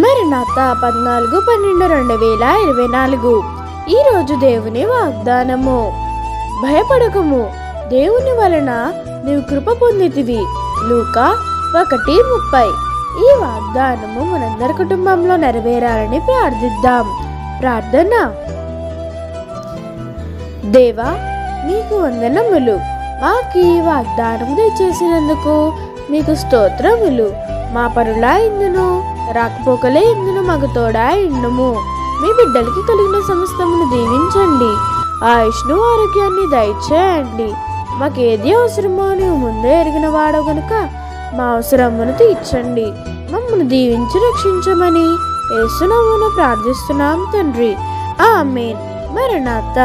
మరణాత 14/12/2024. ఈరోజు దేవుని వాగ్దానము. భయపడకము, దేవుని వలన నీవు కృప పొందితివి. లూకా 1:30. ఈ వాగ్దానము మనందరి కుటుంబంలో నెరవేరాలని ప్రార్థిద్దాం. ప్రార్థన. దేవా, నీకు వందనములు. మాకు ఈ వాగ్దానం దయచేసినందుకు మీకు స్తోత్రములు. మా పరులా ఇందును రాకపోకలే ఇందును మాకు తోడా ఇండుము. మీ బిడ్డలకి కలిగిన సమస్తమును దీవించండి. ఆయుష్ను ఆరోగ్యాన్ని దయచేయండి. మాకేది అవసరమో నీవు ముందే ఎరిగిన వాడు గనుక మా అవసరమును తీర్చండి. మమ్మల్ని దీవించి రక్షించమని యేసు నామమున ప్రార్థిస్తున్నాం తండ్రి. ఆమేన్. మరణాత.